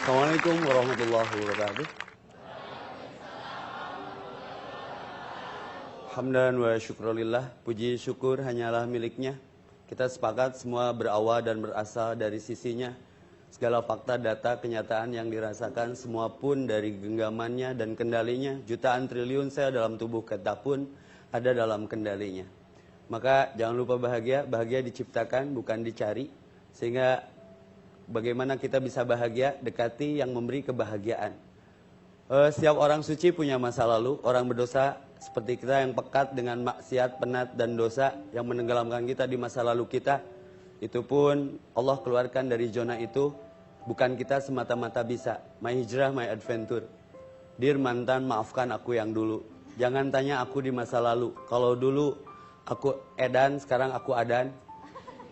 Assalamualaikum warahmatullahi wabarakatuh. Hamdan wa syukrulillah, puji syukur hanyalah miliknya. Kita sepakat semua berawal dan berasal dari sisinya. Segala fakta, data, kenyataan yang dirasakan semua pun dari genggamannya dan kendalinya. Jutaan triliun sel dalam tubuh kita pun ada dalam kendalinya. Maka jangan lupa bahagia, bahagia diciptakan bukan dicari. Sehingga bagaimana kita bisa bahagia, dekati yang memberi kebahagiaan. Setiap orang suci punya masa lalu, orang berdosa seperti kita yang pekat dengan maksiat, penat, dan dosa yang menenggelamkan kita di masa lalu kita. Itu pun Allah keluarkan dari zona itu, bukan kita semata-mata bisa. My hijrah, my adventure. Dear mantan, maafkan aku yang dulu. Jangan tanya aku di masa lalu. Kalau dulu aku edan, sekarang aku adan.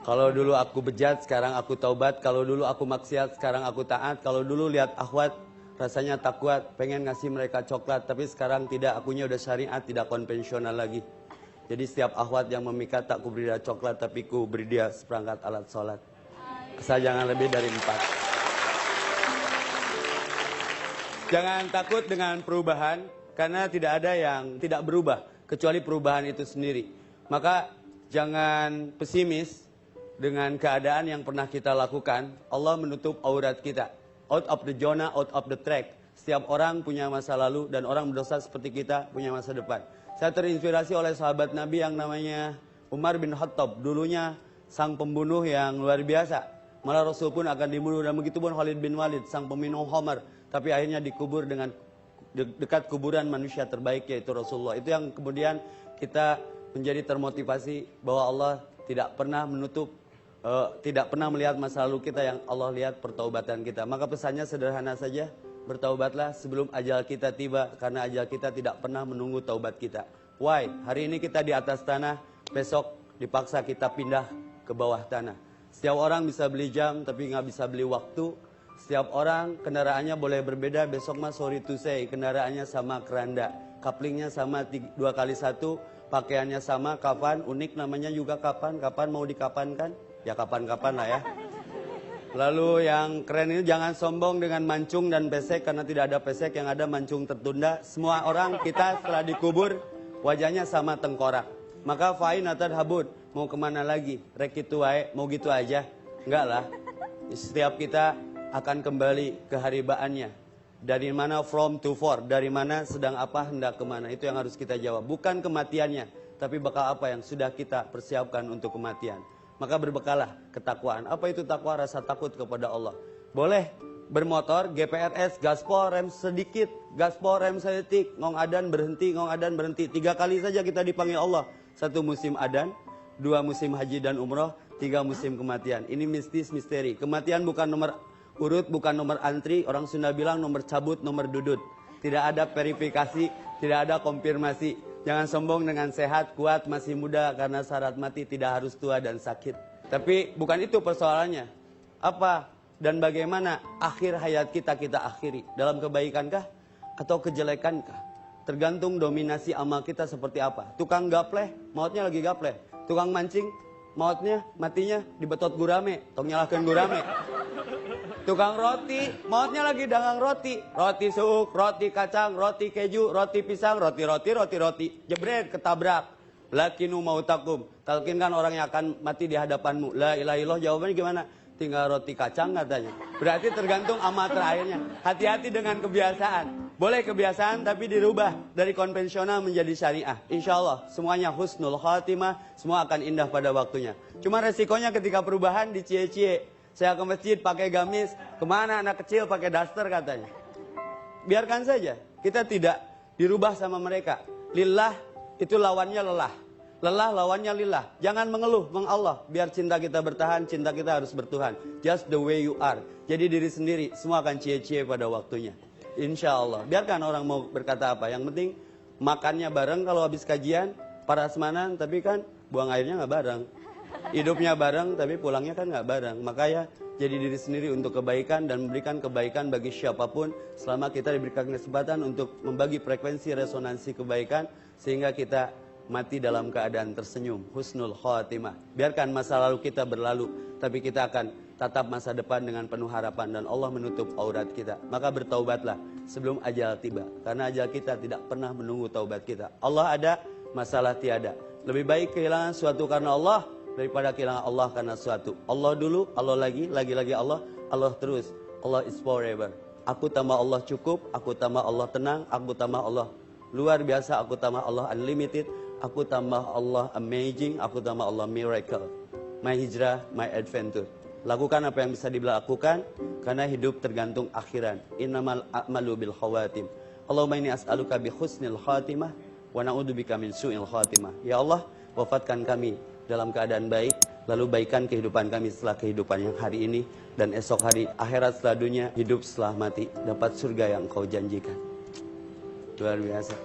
Kalau dulu aku bejat, sekarang aku taubat. Kalau dulu aku maksiat, sekarang aku taat. Kalau dulu lihat akhwat, rasanya tak kuat, pengen ngasih mereka coklat. Tapi sekarang tidak, akunya udah syariat, tidak konvensional lagi. Jadi setiap akhwat yang memikat, tak kuberi dia coklat, tapi ku beri dia seperangkat alat sholat. Kesayangan lebih dari 4. Jangan takut dengan perubahan, karena tidak ada yang tidak berubah, kecuali perubahan itu sendiri. Maka jangan pesimis dengan keadaan yang pernah kita lakukan. Allah menutup aurat kita. Out of the zona, out of the track. Setiap orang punya masa lalu dan orang berdosa seperti kita punya masa depan. Saya terinspirasi oleh sahabat Nabi yang namanya Umar bin Khattab. Dulunya sang pembunuh yang luar biasa. Malah Rasul pun akan dibunuh, dan begitu pun Khalid bin Walid, sang peminum khamar. Tapi akhirnya dikubur dengan dekat kuburan manusia terbaik, yaitu Rasulullah. Itu yang kemudian kita menjadi termotivasi bahwa Allah tidak pernah menutup, tidak pernah melihat masa lalu kita, yang Allah lihat pertaubatan kita. Maka pesannya sederhana saja, bertaubatlah sebelum ajal kita tiba, karena ajal kita tidak pernah menunggu taubat kita. Why? Hari ini kita di atas tanah, besok dipaksa kita pindah ke bawah tanah. Setiap orang bisa beli jam, tapi nggak bisa beli waktu. Setiap orang kendaraannya boleh berbeda, besok mah sorry to say, kendaraannya sama keranda, kaplingnya sama 2x1, pakaiannya sama, kapan, unik namanya juga kapan mau dikapankan? Ya kapan-kapan lah ya. Lalu yang keren ini, jangan sombong dengan mancung dan pesek, karena tidak ada pesek, yang ada mancung tertunda. Semua orang kita setelah dikubur, wajahnya sama tengkorak. Maka fa'in atad habud, mau kemana lagi? Rek itu wae, mau gitu aja? Enggak lah. Setiap kita akan kembali ke haribaannya. Dari mana from to for, dari mana sedang apa hendak kemana, itu yang harus kita jawab. Bukan kematiannya, tapi bakal apa yang sudah kita persiapkan untuk kematian. Maka berbekalah ketakwaan. Apa itu takwa? Rasa takut kepada Allah. Boleh bermotor, GPRS, gaspol, rem sedikit, gaspol, rem sedetik, ngong adan berhenti, ngong adan berhenti. 3 kali saja kita dipanggil Allah. 1 musim adan, 2 musim haji dan umroh, 3 musim kematian. Ini mistis, misteri. Kematian bukan nomor urut, bukan nomor antri. Orang Sunda bilang nomor cabut, nomor dudut. Tidak ada verifikasi, tidak ada konfirmasi. Jangan sombong dengan sehat, kuat, masih muda, karena syarat mati tidak harus tua dan sakit. Tapi bukan itu persoalannya. Apa dan bagaimana akhir hayat kita akhiri? Dalam kebaikankah atau kejelekankah? Tergantung dominasi amal kita seperti apa. Tukang gapleh, mautnya lagi gapleh. Tukang mancing, matinya dibetot gurame, tong nyalahkan gurame. Tukang roti, mautnya lagi dagang roti. Roti suuk, roti kacang, roti keju, roti pisang, roti. Jebret, ketabrak. Lakinu mautakum. Talkinkan orang yang akan mati di hadapanmu. La ilaha illallah, jawabannya gimana? Tinggal roti kacang katanya. Berarti tergantung amal terakhirnya. Hati-hati dengan kebiasaan. Boleh kebiasaan tapi dirubah dari konvensional menjadi syariah. Insya Allah semuanya husnul khatimah, semua akan indah pada waktunya. Cuma resikonya ketika perubahan dicie-cie. Saya ke masjid pakai gamis, kemana anak kecil pakai daster katanya. Biarkan saja, kita tidak dirubah sama mereka. Lillah itu lawannya lelah. Lelah lawannya lillah. Jangan mengeluh, mengallah. Biar cinta kita bertahan, cinta kita harus bertuhan. Just the way you are. Jadi diri sendiri, semua akan cie-cie pada waktunya. Insya Allah. Biarkan orang mau berkata apa. Yang penting makannya bareng kalau habis kajian, parasmanan, tapi kan buang airnya nggak bareng. Hidupnya bareng, tapi pulangnya kan nggak bareng. Maka ya, jadi diri sendiri untuk kebaikan dan memberikan kebaikan bagi siapapun selama kita diberikan kesempatan untuk membagi frekuensi resonansi kebaikan sehingga kita mati dalam keadaan tersenyum, husnul khatimah. Biarkan masa lalu kita berlalu, tapi kita akan tatap masa depan dengan penuh harapan dan Allah menutup aurat kita. Maka bertaubatlah sebelum ajal tiba. Karena ajal kita tidak pernah menunggu taubat kita. Allah ada, masalah tiada. Lebih baik kehilangan suatu karena Allah daripada kehilangan Allah karena suatu. Allah dulu, Allah lagi Allah, Allah terus. Allah is forever. Aku tambah Allah cukup, aku tambah Allah tenang, aku tambah Allah luar biasa, aku tambah Allah unlimited, aku tambah Allah amazing, aku tambah Allah miracle. My hijrah, my adventure. Lakukan apa yang bisa dilakukan, karena hidup tergantung akhiran. Innamal a'malu bil khawatim. Allahumma inni as'aluka bi husnil khatimah wa na'udzubika min su'il khatimah. Ya Allah, wafatkan kami dalam keadaan baik, lalu baikkan kehidupan kami setelah kehidupan yang hari ini, dan esok hari akhirat setelah dunia, hidup setelah mati, dapat surga yang Kau janjikan. Luar biasa.